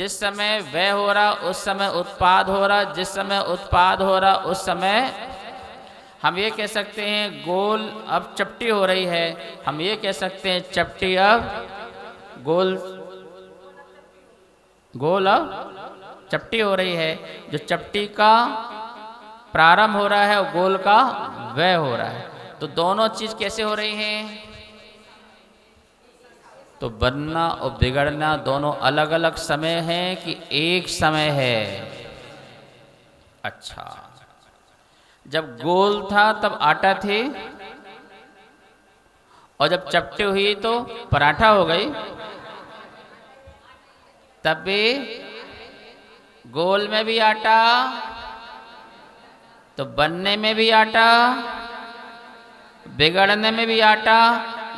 जिस समय व्यय हो रहा उस समय उत्पाद हो रहा, जिस समय उत्पाद हो रहा उस समय हम ये कह सकते हैं गोल अब चपटी हो रही है, हम ये कह सकते हैं चपटी अब गोल, गोल अब चपटी हो रही है। जो चपटी का प्रारंभ हो रहा है और गोल का व्यय हो रहा है, तो दोनों चीज कैसे हो रही हैं? तो बनना और बिगड़ना दोनों अलग अलग समय हैं कि एक समय है? अच्छा, जब गोल था तब आटा थे, और जब चपटी हुई तो पराठा हो गई। तब भी गोल में भी आटा, तो बनने में भी आटा, बिगड़ने में भी आटा।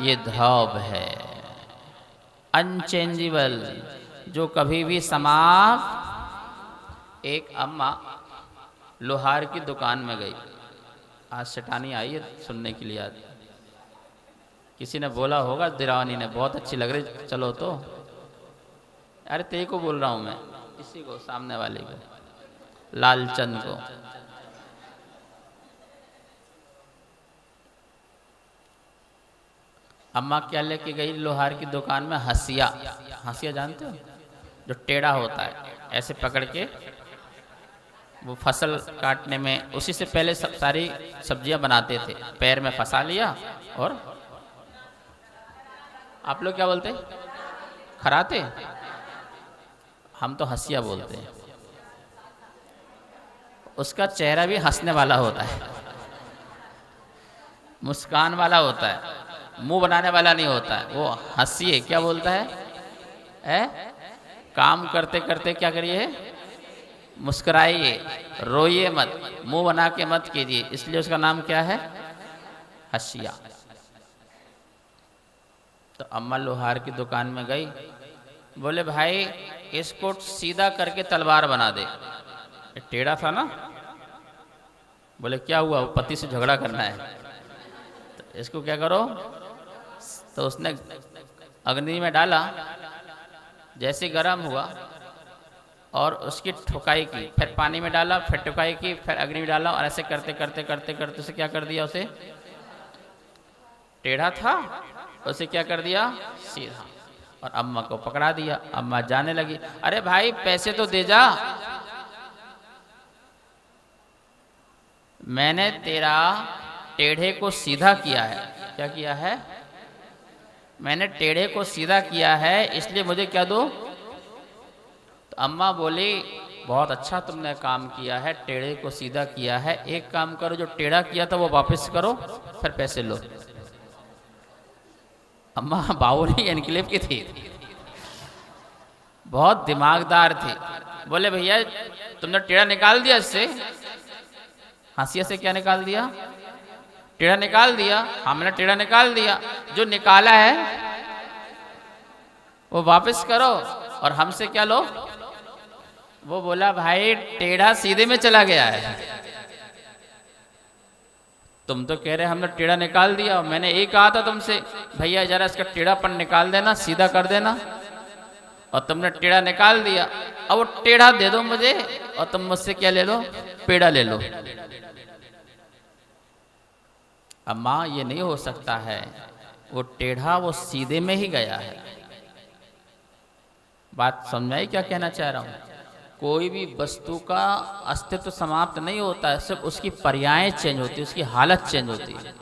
ये धौब है, अनचेंजेबल, जो कभी भी समाप्त। एक अम्मा लोहार की दुकान में गई, आज सेठानी आई है सुनने के लिए। आज किसी ने बोला होगा, दिरावनी ने, बहुत अच्छी लग रही, चलो तो। अरे तेरे को बोल रहा हूं मैं, इसी को, सामने वाले को, लालचंद को। अम्मा क्या लेके गई लोहार की दुकान में? हंसिया। हंसिया जानते हो? जो टेढ़ा होता है, ऐसे पकड़ के वो फसल काटने में, उसी से पहले सारी सब्जियां बनाते थे। पैर में फंसा लिया, और आप लोग क्या बोलते? खराते। हम तो हंसिया बोलते हैं। उसका चेहरा भी हंसने वाला होता है, मुस्कान वाला होता है, मुंह बनाने वाला नहीं होता है। वो हंसिए क्या बोलता है? काम करते करते क्या करिए? मुस्कुराइए, रोइए मत, मुंह बना के मत कीजिए, इसलिए उसका नाम क्या है? हंसिया। तो अम्मा लोहार की दुकान में गई, बोले भाई इसको सीधा करके तलवार बना दे। टेढ़ा था ना। बोले क्या हुआ? वो पति से झगड़ा करना है, तो इसको क्या करो? तो उसने अग्नि में डाला, जैसे गर्म हुआ और उसकी ठुकाई की, फिर पानी में डाला, फिर ठुकाई की, फिर अग्नि में डाला, और ऐसे करते करते करते करते उसे क्या कर दिया? उसे, टेढ़ा था उसे क्या कर दिया? सीधा। और अम्मा को पकड़ा दिया। अम्मा जाने लगी, अरे भाई पैसे तो दे जा, मैंने तेरा टेढ़े को सीधा किया है। क्या किया है? मैंने टेढ़े को सीधा किया है, इसलिए मुझे क्या दो? तो अम्मा बोली बहुत अच्छा तुमने काम किया है, टेढ़े को सीधा किया है। एक काम करो, जो टेढ़ा किया था वो वापस करो, फिर पैसे लो। अम्मा बावली एनक्लेव की थी, बहुत दिमागदार थी। बोले भैया तुमने टेढ़ा निकाल दिया इससे? हंसिया से क्या निकाल दिया? टेढ़ा निकाल दिया। हमने टेढ़ा निकाल दिया, जो निकाला है वो वापस करो, और हमसे क्या लो? वो बोला भाई टेढ़ा सीधे में चला गया है, तुम तो कह रहे हमने टेढ़ा निकाल दिया। मैंने एक कहा था तुमसे, भैया जरा इसका टेढ़ापन निकाल देना, सीधा कर देना, और तुमने टेढ़ा निकाल दिया। अब वो टेढ़ा दे दो मुझे, और तुम मुझसे क्या ले लो? पेड़ा ले लो। अम्मा ये नहीं हो सकता है, वो टेढ़ा वो सीधे में ही गया है। बात समझ में आई क्या कहना चाह रहा हूं? कोई भी वस्तु का अस्तित्व समाप्त नहीं होता है, सिर्फ उसकी पर्यायें चेंज होती है, उसकी हालत चेंज होती है,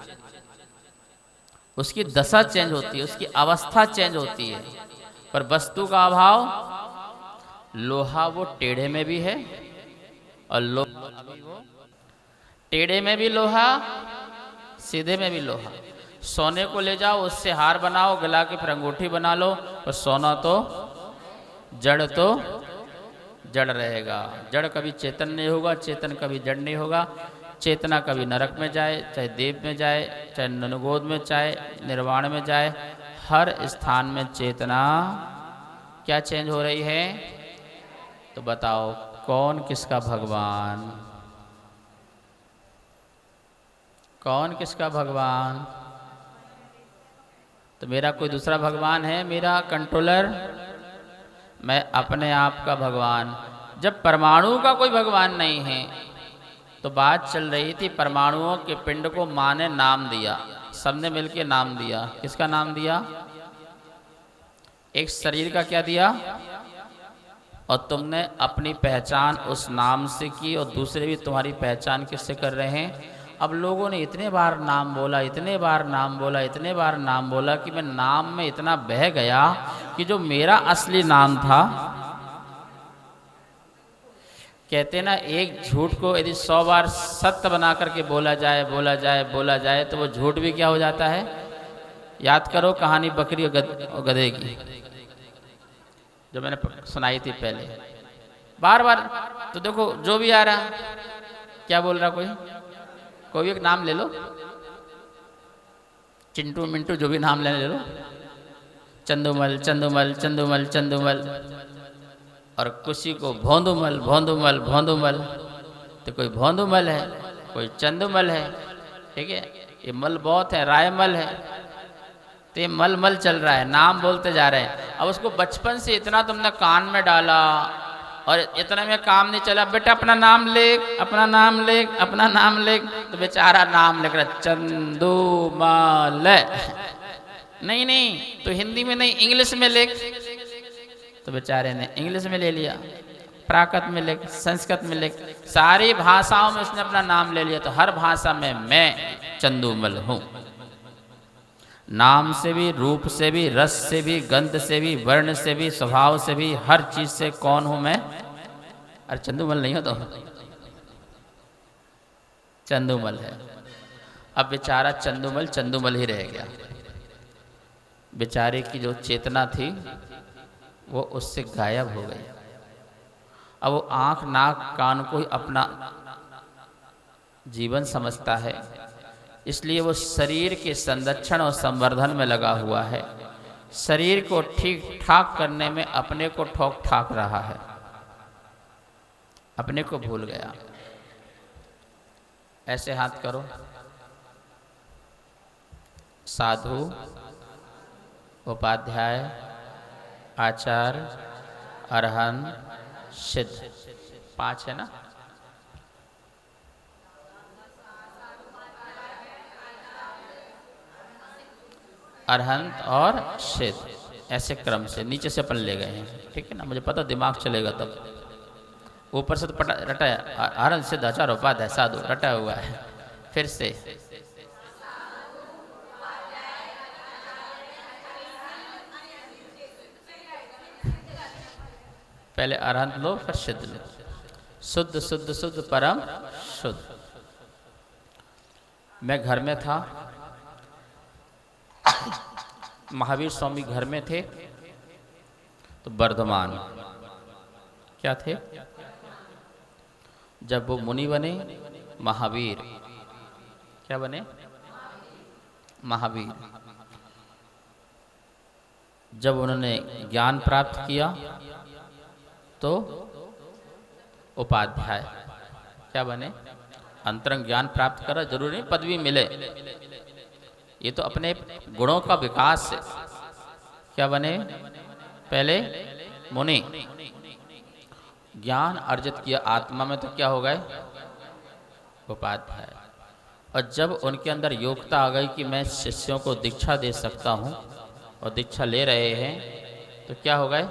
उसकी दशा चेंज होती है, उसकी अवस्था चेंज होती है। पर वस्तु का अभाव, लोहा वो टेढ़े में भी है, और टेढ़े में भी लोहा, सीधे में भी लोहा। सोने को ले जाओ, उससे हार बनाओ, गला के फिर अंगूठी बना लो, और सोना तो जड़, तो जड़ रहेगा। जड़ कभी चेतन नहीं होगा, चेतन कभी जड़ नहीं होगा। चेतना कभी नरक में जाए, चाहे देव में जाए, चाहे ननुगोद में, चाहे निर्वाण में जाए, हर स्थान में चेतना क्या चेंज हो रही है? तो बताओ कौन किसका भगवान? कौन किसका भगवान? तो मेरा कोई दूसरा भगवान है? मेरा कंट्रोलर, मैं अपने आप का भगवान। जब परमाणु का कोई भगवान नहीं है तो बात चल रही थी, परमाणुओं के पिंड को माँ ने नाम दिया, सबने मिलके नाम दिया। किसका नाम दिया? एक शरीर का क्या दिया? और तुमने अपनी पहचान उस नाम से की और दूसरे भी तुम्हारी पहचान किससे कर रहे हैं? अब लोगों ने इतने बार नाम बोला, इतने बार नाम बोला, इतने बार नाम बोला कि मैं नाम में इतना बह गया कि जो मेरा असली नाम था, कहते ना एक झूठ को यदि 100 बार सत्य बना करके बोला जाए बोला जाए बोला जाए तो वो झूठ भी क्या हो जाता है? याद करो कहानी बकरी और गधे की, जो मैंने सुनाई थी पहले। बार बार तो देखो जो भी आ रहा, क्या बोल रहा, कोई एक नाम ले लो, चिंटू मिंटू जो भी नाम ले लो, चंदुमल चंदुमल चंदुमल चंदुमल, और किसी को भोंदुमल भोंदुमल भोंदुमल, तो कोई भोंदुमल है, कोई चंदुमल है, ठीक है। ये मल बहुत है, रायमल है, तो ये मल मल चल रहा है, नाम बोलते जा रहे हैं। अब उसको बचपन से इतना तुमने कान में डाला और इतना में काम नहीं चला, बेटा अपना नाम लिख, अपना नाम लिख, अपना नाम लिख, तो बेचारा नाम लिख रहा चंदुमल। नहीं नहीं तो हिंदी में नहीं, इंग्लिश में लिख, तो बेचारे ने इंग्लिश में ले लिया, प्राकृत में लिख, संस्कृत में लिख, सारी भाषाओं में उसने अपना नाम ले लिया। तो हर भाषा में मैं चंदुमल हूँ। नाम से भी, रूप से भी, रस से भी, गंध से भी, वर्ण से भी, स्वभाव से भी, हर चीज से कौन हूं मैं? अरे चंदुमल नहीं हो तो चंदुमल है। अब बेचारा चंदुमल चंदुमल ही रह गया। बेचारे की जो चेतना थी वो उससे गायब हो गई। अब वो आंख नाक कान को ही अपना जीवन समझता है, इसलिए वो शरीर के संरक्षण और संवर्धन में लगा हुआ है। शरीर को ठीक ठाक करने में अपने को ठोक ठाक रहा है, अपने को भूल गया। ऐसे हाथ करो। साधु, उपाध्याय, आचार्य, अरहंत, सिद्ध, 5 है ना? अरहंत और सिद्ध, ऐसे क्रम से नीचे से अपन ले गए हैं, ठीक है ना? मुझे पता दिमाग चलेगा तब। ऊपर से तो रटा है, अरहंत सिद्ध आचार्य उपाध्याय साधु रटा हुआ है। फिर से पहले अरहंत लो फिर सिद्ध लो। शुद्ध शुद्ध शुद्ध परम शुद्ध। मैं घर में था, महावीर स्वामी घर में थे, तो वर्धमान क्या थे? जब वो मुनि बने, महावीर क्या बने? महावीर। जब उन्होंने ज्ञान प्राप्त किया तो उपाध्याय क्या बने? अंतरंग ज्ञान प्राप्त करा, जरूरी नहीं पदवी मिले, ये तो अपने गुणों का विकास है। क्या बने? पहले मुनि, ज्ञान अर्जित किया आत्मा में तो क्या हो गए? उपाध्याय। और जब उनके अंदर योग्यता आ गई कि मैं शिष्यों को दीक्षा दे सकता हूँ, और दीक्षा ले रहे हैं, तो क्या हो गए?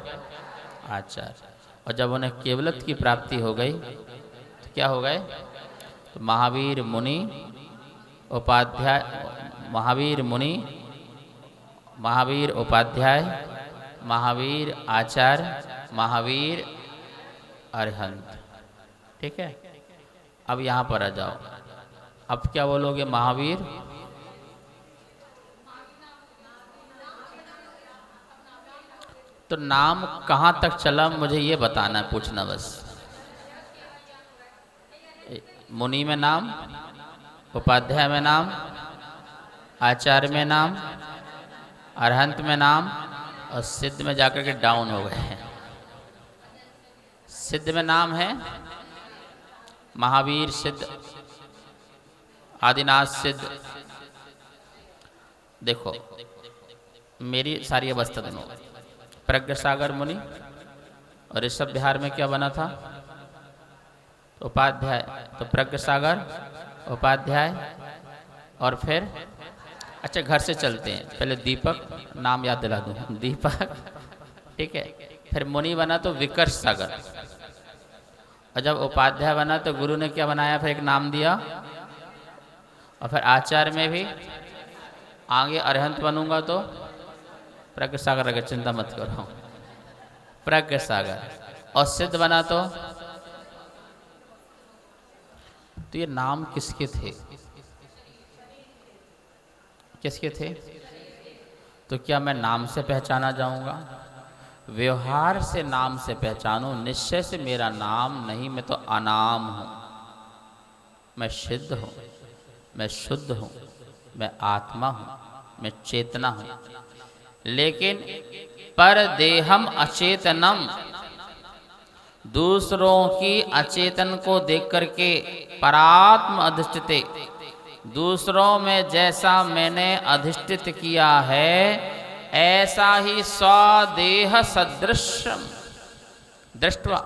आचार्य। और जब उन्हें केवलत्व की प्राप्ति हो गई तो क्या हो गए? तो महावीर मुनि, उपाध्याय, महावीर मुनि, महावीर उपाध्याय, महावीर आचार्य, महावीर अरहंत। ठीक है। अब यहाँ पर आ जाओ। अब क्या बोलोगे? महावीर, तो नाम कहाँ तक चला मुझे ये बताना है, पूछना बस। मुनि में नाम, उपाध्याय में नाम, आचार्य में नाम, अरहंत में नाम, और सिद्ध में जाकर के डाउन हो गए हैं। सिद्ध में नाम है महावीर सिद्ध, आदिनाथ सिद्ध। देखो मेरी सारी अवस्था दोनों, प्रज्ञ सागर मुनि, और ऋषभ विहार में क्या बना था? उपाध्याय। तो प्रज्ञ सागर, उपाध्याय, और फिर अच्छा घर से चलते हैं, पहले दीपक, नाम याद दिला दूँ, दीपक, ठीक है। फिर मुनि बना तो विकर्ष सागर, और जब उपाध्याय बना तो गुरु ने क्या बनाया? फिर एक नाम दिया, और फिर आचार्य में भी आगे अरहंत बनूंगा तो प्रज्ञ सागर रखे, चिंता मत करो, प्रज्ञ सागर। और सिद्ध बना तो ये नाम किसके थे? किसके थे? तो क्या मैं नाम से पहचाना जाऊंगा? व्यवहार से नाम से पहचानो, निश्चय से मेरा नाम नहीं, मैं तो अनाम हूं, मैं सिद्ध हूं, मैं शुद्ध हूं, मैं आत्मा हूं, मैं चेतना हूं। लेकिन पर देहम अचेतनम, दूसरों की अचेतन को देख करके परात्म अधिष्ठिते, दूसरों में जैसा मैंने अधिष्ठित किया है ऐसा ही स्वदेह सदृशम दृष्टवा,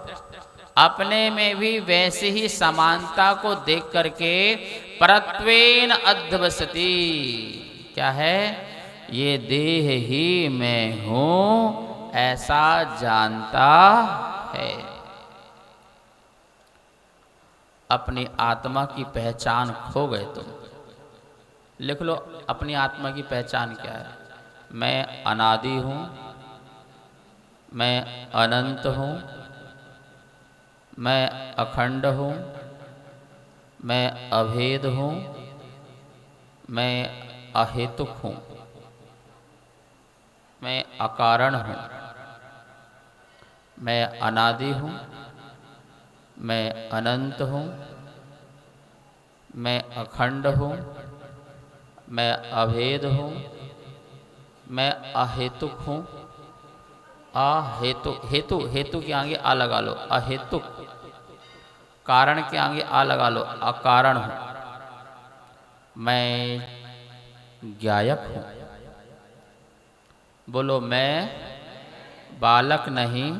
अपने में भी वैसे ही समानता को देख करके परत्वेन अध्यवसति, क्या है? ये देह ही मैं हूं ऐसा जानता है। अपनी आत्मा की पहचान खो गए तुम। लिख लो अपनी आत्मा की पहचान क्या है? मैं अनादि हूँ, मैं अनंत हूँ, मैं अखंड हूँ, मैं अभेद हूँ, मैं अहेतुक हूँ, मैं अकारण हूँ, मैं अनादि हूँ, मैं अनंत हूँ, मैं अखंड हूँ, मैं अभेद हूँ, मैं अहेतुक हूँ। अहेतु, हेतु, हेतु के आगे आ लगा लो, अहेतुक, कारण के आगे आ लगा लो, अकारण हूँ, मैं ज्ञायक हूँ। बोलो मैं बालक नहीं,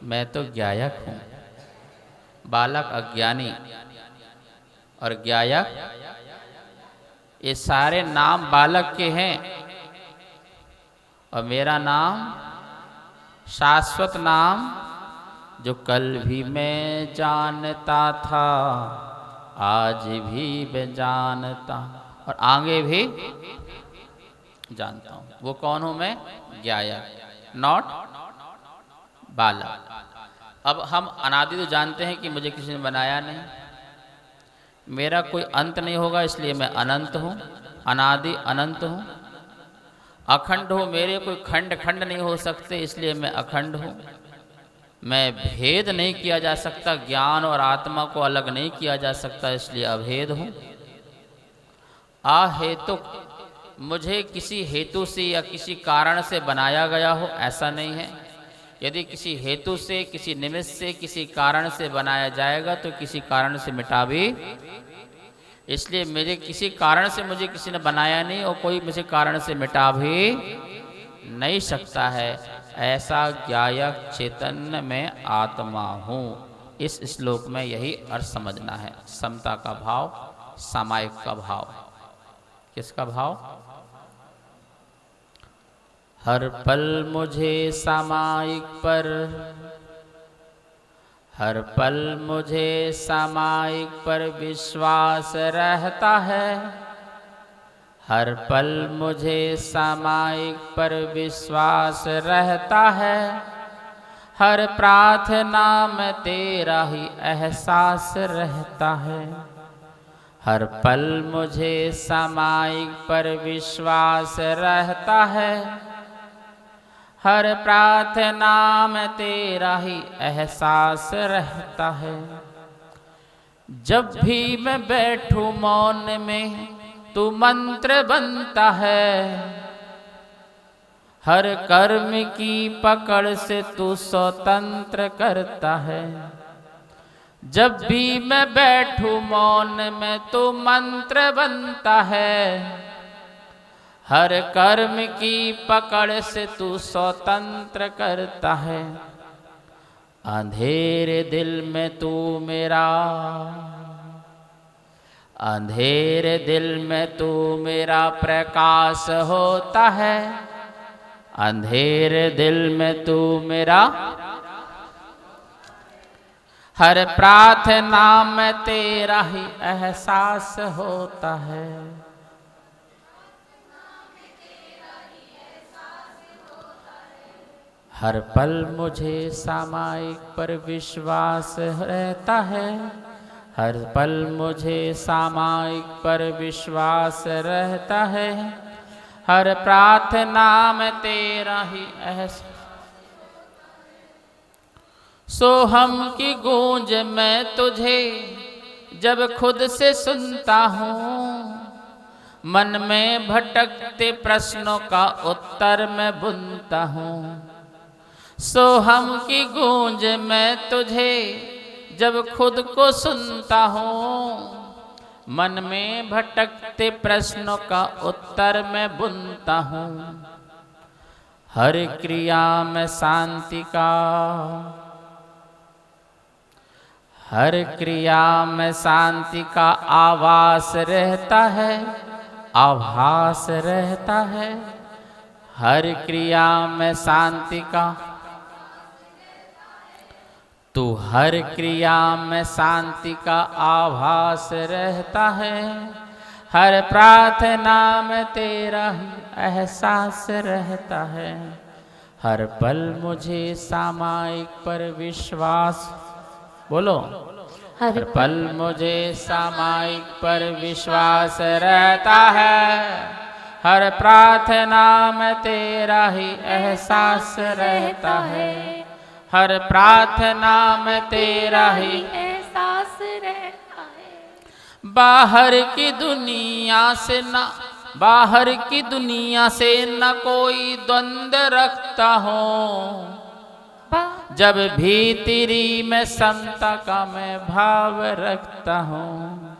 मैं तो ज्ञायक हूँ। बालक अज्ञानी और ज्ञायक, ये सारे नाम बालक के हैं, और मेरा नाम शाश्वत नाम जो कल भी मैं जानता था आज भी मैं जानता और आगे भी जानता हूँ। वो कौन हूँ मैं? ज्ञायक, नॉट बालक। अब हम अनादि तो जानते हैं कि मुझे किसी ने बनाया नहीं, मेरा कोई अंत नहीं होगा, इसलिए मैं अनंत हूँ, अनादि अनंत हूँ। अखंड हूँ, मेरे कोई खंड खंड नहीं हो सकते, इसलिए मैं अखंड हूँ। मैं भेद नहीं किया जा सकता, ज्ञान और आत्मा को अलग नहीं किया जा सकता, इसलिए अभेद हूँ। अहेतुक, मुझे किसी हेतु से या किसी कारण से बनाया गया हो ऐसा नहीं है। यदि किसी हेतु से, किसी निमित्त से, किसी कारण से बनाया जाएगा तो किसी कारण से मिटा भी, इसलिए मेरे किसी कारण से मुझे किसी ने बनाया नहीं और कोई मुझे कारण से मिटा भी नहीं सकता है। ऐसा ज्ञायक चैतन्य में आत्मा हूँ। इस श्लोक में यही अर्थ समझना है, समता का भाव, सामायिक का भाव। किसका भाव? हर पल मुझे सामायिक पर, हर पल मुझे सामायिक पर विश्वास रहता है, हर पल मुझे सामायिक पर विश्वास रहता है, हर प्रार्थना में तेरा ही एहसास रहता है। हर पल मुझे सामायिक पर विश्वास रहता है, हर प्रार्थना में तेरा ही एहसास रहता है। जब भी मैं बैठूं मौन में तू मंत्र बनता है, हर कर्म की पकड़ से तू स्वतंत्र करता है। जब भी मैं बैठूं मौन में तू मंत्र बनता है, हर कर्म की पकड़ से तू स्वतंत्र करता है। अंधेरे दिल में तू मेरा, अंधेरे दिल में तू मेरा प्रकाश होता है, अंधेरे दिल में तू मेरा, हर प्रार्थना में तेरा ही एहसास होता है। हर पल मुझे सामायिक पर विश्वास रहता है, हर पल मुझे सामायिक पर विश्वास रहता है, हर प्रार्थना में तेरा ही एहसास। सोहम की गूंज मैं तुझे जब खुद से सुनता हूँ, मन में भटकते प्रश्नों का उत्तर मैं बुनता हूँ। सोहम की गूंज मैं तुझे जब खुद को सुनता हूँ, मन में भटकते प्रश्नों का उत्तर मैं बुनता हूँ। हर क्रिया में शांति का, हर क्रिया में शांति का आवास रहता है, आभास रहता है। हर क्रिया में शांति का, तू हर क्रिया में शांति का आभास रहता है, हर प्रार्थना में तेरा ही एहसास रहता है। हर पल मुझे सामायिक पर विश्वास, बोलो, हर पल मुझे सामायिक पर विश्वास रहता है, हर प्रार्थना में तेरा ही एहसास रहता है, हर प्रार्थना में तेरा ही एहसास रहता है। बाहर की दुनिया से ना, बाहर की दुनिया से न कोई द्वंद रखता हूँ, जब भीतरी में समता का मैं भाव रखता हूँ।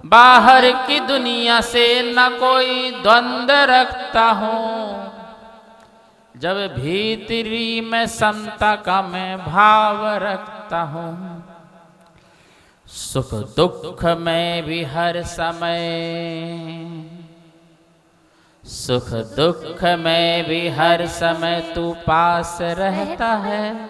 बाहर की दुनिया से न कोई द्वंद रखता हूँ, जब भीतरी में समता का मैं भाव रखता हूँ। सुख दुख में भी हर समय, सुख दुख में भी हर समय तू पास रहता है,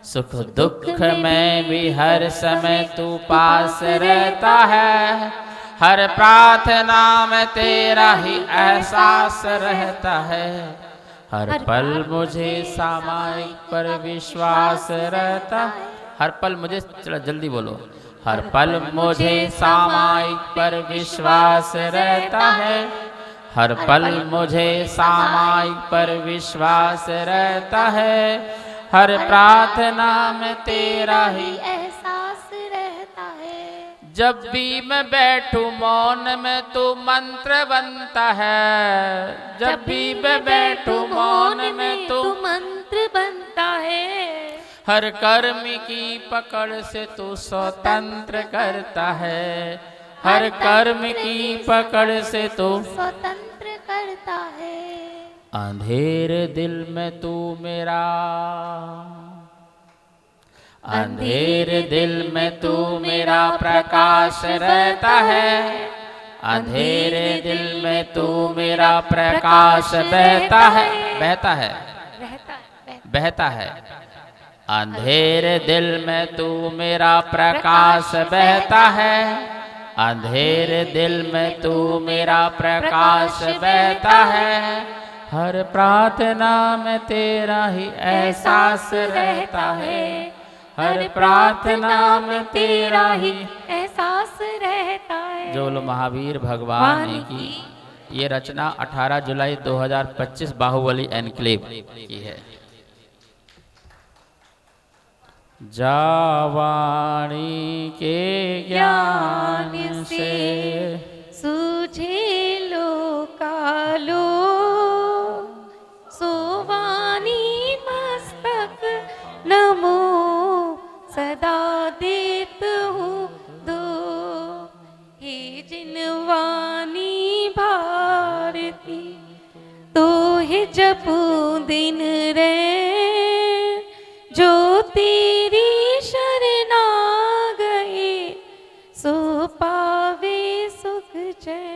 सुख दुख में भी हर समय तू पास रहता है, हर प्रार्थना में तेरा ही एहसास रहता है। हर पल मुझे सामायिक पर विश्वास रहता, हर पल मुझे, चलो जल्दी बोलो, हर पल मुझे सामायिक पर विश्वास रहता है, हर पल मुझे सामायिक पर विश्वास रहता है, हर प्रार्थना में तेरा ही एहसास रहता है। जब भी मैं बैठूं मौन में तू मंत्र बनता है, जब भी मैं बैठूं मौन में तू मंत्र बनता है, हर कर्म की पकड़ से तू स्वतंत्र करता है, हर कर्म की पकड़ से तू स्वतंत्र करता है। अंधेरे दिल में तू मेरा, अंधेरे दिल में तू मेरा प्रकाश रहता है, अंधेरे दिल में तू मेरा प्रकाश बहता है, बहता है, बहता है। अंधेरे दिल में तू मेरा प्रकाश बहता है, अंधेरे दिल में तू मेरा प्रकाश बहता है, हर प्रार्थना में तेरा ही एहसास रहता है, हर प्रार्थना में तेरा ही एहसास रहता है। जोल महावीर भगवान की ये रचना 18 जुलाई 2025 बाहुबली एनक्लेव की है। जावाणी के ज्ञान से सूझे लोकालो, सोवानी मस्तक नमो सदा देत हूँ दो, हे जिनवानी भारती तो ही जपू दिन रे ज्योति पावे सुख चैन।